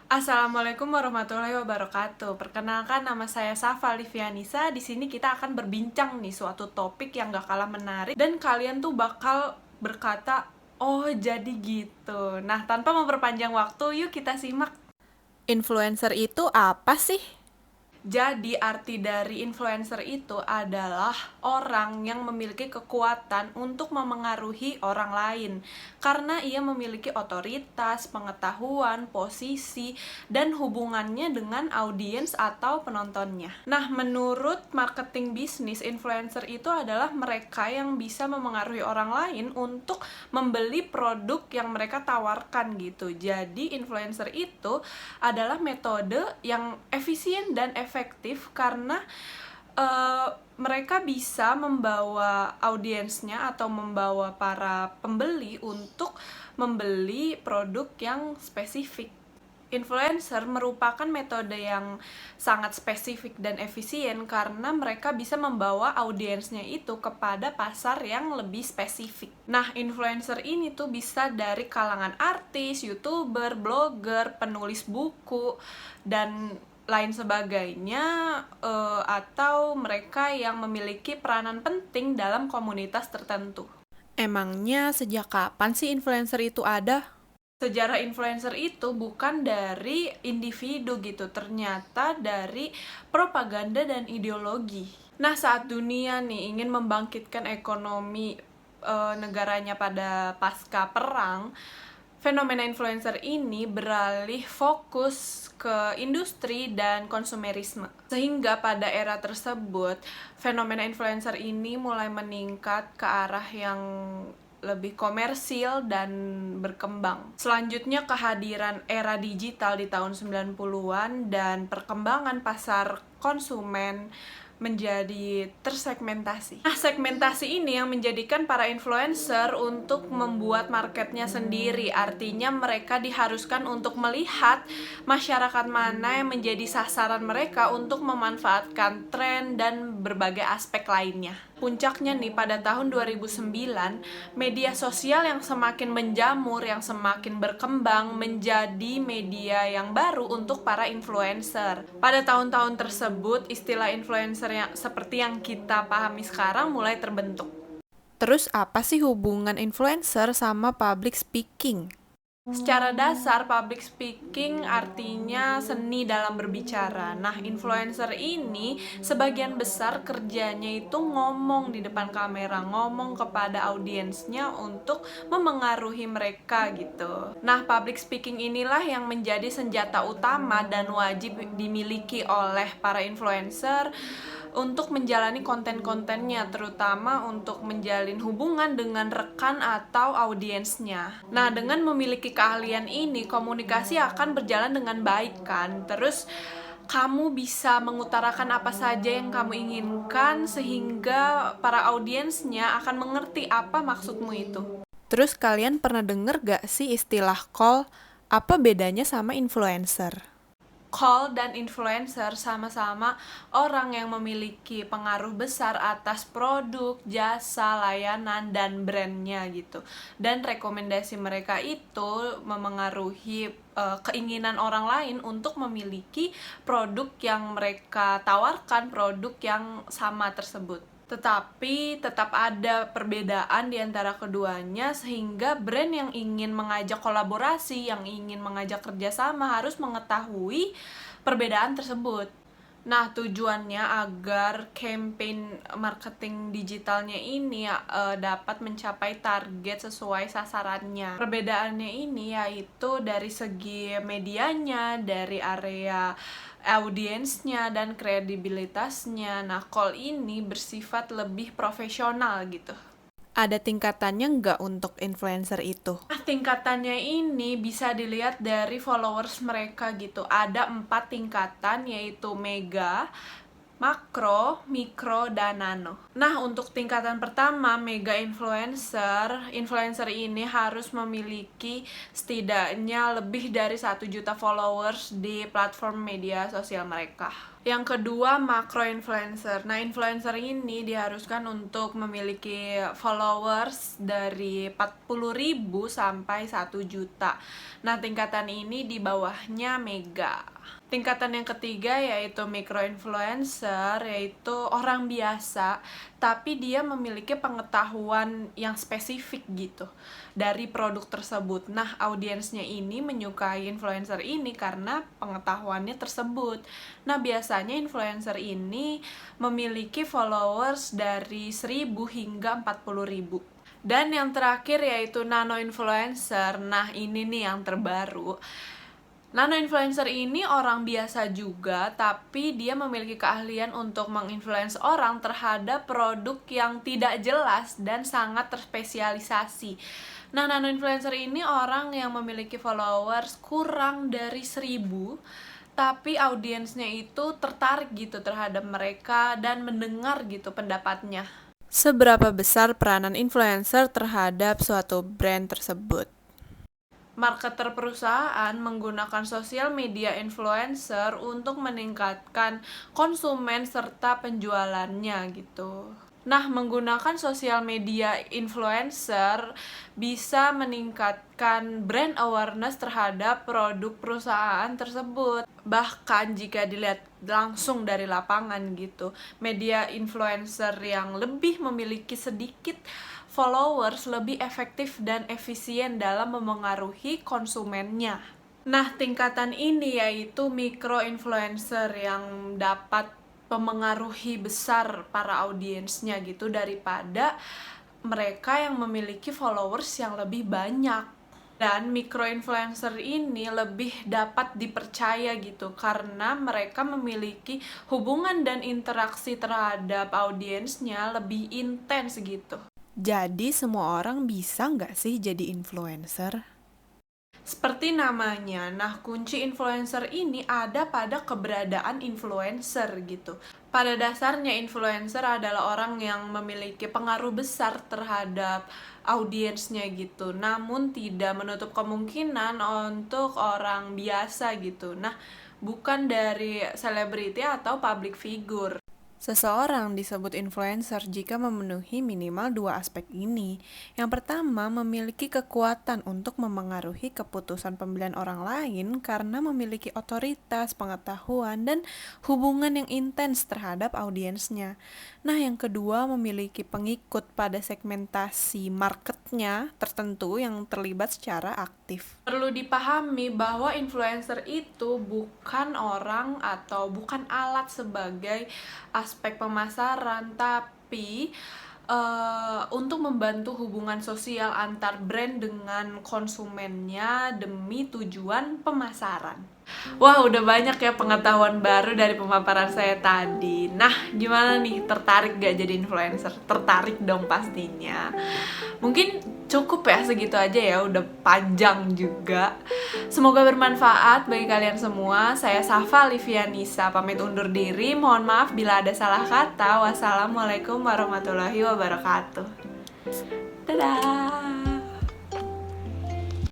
Assalamualaikum warahmatullahi wabarakatuh. Perkenalkan, nama saya Safa Livianisa. Di sini kita akan berbincang nih suatu topik yang gak kalah menarik dan kalian tuh bakal berkata, "Oh, jadi gitu." Nah, tanpa memperpanjang waktu, yuk kita simak. Influencer itu apa sih? Jadi arti dari influencer itu adalah orang yang memiliki kekuatan untuk memengaruhi orang lain karena ia memiliki otoritas, pengetahuan, posisi, dan hubungannya dengan audiens atau penontonnya. Nah, menurut marketing bisnis, influencer itu adalah mereka yang bisa memengaruhi orang lain untuk membeli produk yang mereka tawarkan gitu. Jadi influencer itu adalah metode yang efisien dan efektif karena mereka bisa membawa audiensnya atau membawa para pembeli untuk membeli produk yang spesifik. Influencer merupakan metode yang sangat spesifik dan efisien karena mereka bisa membawa audiensnya itu kepada pasar yang lebih spesifik. Nah, influencer ini tuh bisa dari kalangan artis, YouTuber, blogger, penulis buku, dan lain sebagainya, atau mereka yang memiliki peranan penting dalam komunitas tertentu. Emangnya sejak kapan sih influencer itu ada? Sejarah influencer itu bukan dari individu gitu, ternyata dari propaganda dan ideologi. Nah, saat dunia nih ingin membangkitkan ekonomi negaranya pada pasca perang, fenomena influencer ini beralih fokus ke industri dan konsumerisme. Sehingga pada era tersebut, fenomena influencer ini mulai meningkat ke arah yang lebih komersil dan berkembang. Selanjutnya kehadiran era digital di tahun 90-an dan perkembangan pasar konsumen menjadi tersegmentasi. Nah, segmentasi ini yang menjadikan para influencer untuk membuat marketnya sendiri. Artinya mereka diharuskan untuk melihat masyarakat mana yang menjadi sasaran mereka untuk memanfaatkan tren dan berbagai aspek lainnya. Puncaknya nih pada tahun 2009, media sosial yang semakin menjamur, yang semakin berkembang menjadi media yang baru untuk para influencer. Pada tahun-tahun tersebut, istilah influencer yang seperti yang kita pahami sekarang mulai terbentuk. Terus apa sih hubungan influencer sama public speaking? Secara dasar, public speaking artinya seni dalam berbicara. Nah, influencer ini sebagian besar kerjanya itu ngomong di depan kamera, ngomong kepada audiensnya untuk memengaruhi mereka gitu. Nah, public speaking inilah yang menjadi senjata utama dan wajib dimiliki oleh para influencer untuk menjalani konten-kontennya, terutama untuk menjalin hubungan dengan rekan atau audiensnya. Nah, dengan memiliki keahlian ini, komunikasi akan berjalan dengan baik kan. Terus kamu bisa mengutarakan apa saja yang kamu inginkan sehingga para audiensnya akan mengerti apa maksudmu itu. Terus kalian pernah denger gak sih istilah call? Apa bedanya sama influencer? Call dan influencer sama-sama orang yang memiliki pengaruh besar atas produk, jasa, layanan, dan brandnya gitu. Dan rekomendasi mereka itu memengaruhi keinginan orang lain untuk memiliki produk yang mereka tawarkan, produk yang sama tersebut. Tetapi tetap ada perbedaan di antara keduanya sehingga brand yang ingin mengajak kolaborasi, yang ingin mengajak kerjasama harus mengetahui perbedaan tersebut. Nah, tujuannya agar campaign marketing digitalnya ini dapat mencapai target sesuai sasarannya. Perbedaannya ini yaitu dari segi medianya, dari area audiensnya, dan kredibilitasnya. Nah, call ini bersifat lebih profesional gitu. Ada tingkatannya nggak untuk influencer itu? Nah, tingkatannya ini bisa dilihat dari followers mereka gitu. Ada 4 tingkatan, yaitu mega, makro, mikro, dan nano. Nah, untuk tingkatan pertama, mega influencer, influencer ini harus memiliki setidaknya lebih dari 1 juta followers di platform media sosial mereka. Yang kedua, makro influencer. Nah, influencer ini diharuskan untuk memiliki followers dari 40.000 sampai 1 juta. Nah, tingkatan ini di bawahnya mega. Tingkatan yang ketiga yaitu micro influencer, yaitu orang biasa tapi dia memiliki pengetahuan yang spesifik gitu dari produk tersebut. Nah, audiensnya ini menyukai influencer ini karena pengetahuannya tersebut. Nah, biasanya influencer ini memiliki followers dari 1.000 hingga 40.000. Dan yang terakhir yaitu nano influencer. Nah, ini nih yang terbaru. Nano influencer ini orang biasa juga, tapi dia memiliki keahlian untuk menginfluence orang terhadap produk yang tidak jelas dan sangat terspesialisasi. Nah, nano influencer ini orang yang memiliki followers kurang dari 1.000, tapi audiensnya itu tertarik gitu terhadap mereka dan mendengar gitu pendapatnya. Seberapa besar peranan influencer terhadap suatu brand tersebut? Marketer perusahaan menggunakan sosial media influencer untuk meningkatkan konsumen serta penjualannya gitu. Nah, menggunakan sosial media influencer bisa meningkatkan brand awareness terhadap produk perusahaan tersebut. Bahkan jika dilihat langsung dari lapangan gitu, media influencer yang lebih memiliki sedikit followers lebih efektif dan efisien dalam memengaruhi konsumennya. Nah, tingkatan ini yaitu micro influencer yang dapat memengaruhi besar para audiensnya gitu daripada mereka yang memiliki followers yang lebih banyak. Dan micro influencer ini lebih dapat dipercaya gitu karena mereka memiliki hubungan dan interaksi terhadap audiensnya lebih intens gitu. Jadi semua orang bisa nggak sih jadi influencer? Seperti namanya, nah kunci influencer ini ada pada keberadaan influencer gitu. Pada dasarnya influencer adalah orang yang memiliki pengaruh besar terhadap audiensnya gitu. Namun tidak menutup kemungkinan untuk orang biasa gitu. Nah, bukan dari selebriti atau public figure. Seseorang disebut influencer jika memenuhi minimal 2 aspek ini. Yang pertama, memiliki kekuatan untuk memengaruhi keputusan pemilihan orang lain karena memiliki otoritas, pengetahuan, dan hubungan yang intens terhadap audiensnya. Nah, yang kedua, memiliki pengikut pada segmentasi marketnya tertentu yang terlibat secara aktif. Perlu dipahami bahwa influencer itu bukan orang atau bukan alat sebagai aspek pemasaran, tapi untuk membantu hubungan sosial antar brand dengan konsumennya demi tujuan pemasaran. Wah, udah banyak ya pengetahuan baru dari pemaparan saya tadi. Nah, gimana nih? Tertarik gak jadi influencer? Tertarik dong pastinya. Mungkin cukup ya segitu aja ya, udah panjang juga. Semoga bermanfaat bagi kalian semua. Saya Safa Livianisa, pamit undur diri. Mohon maaf bila ada salah kata. Wassalamualaikum warahmatullahi wabarakatuh. Dadah.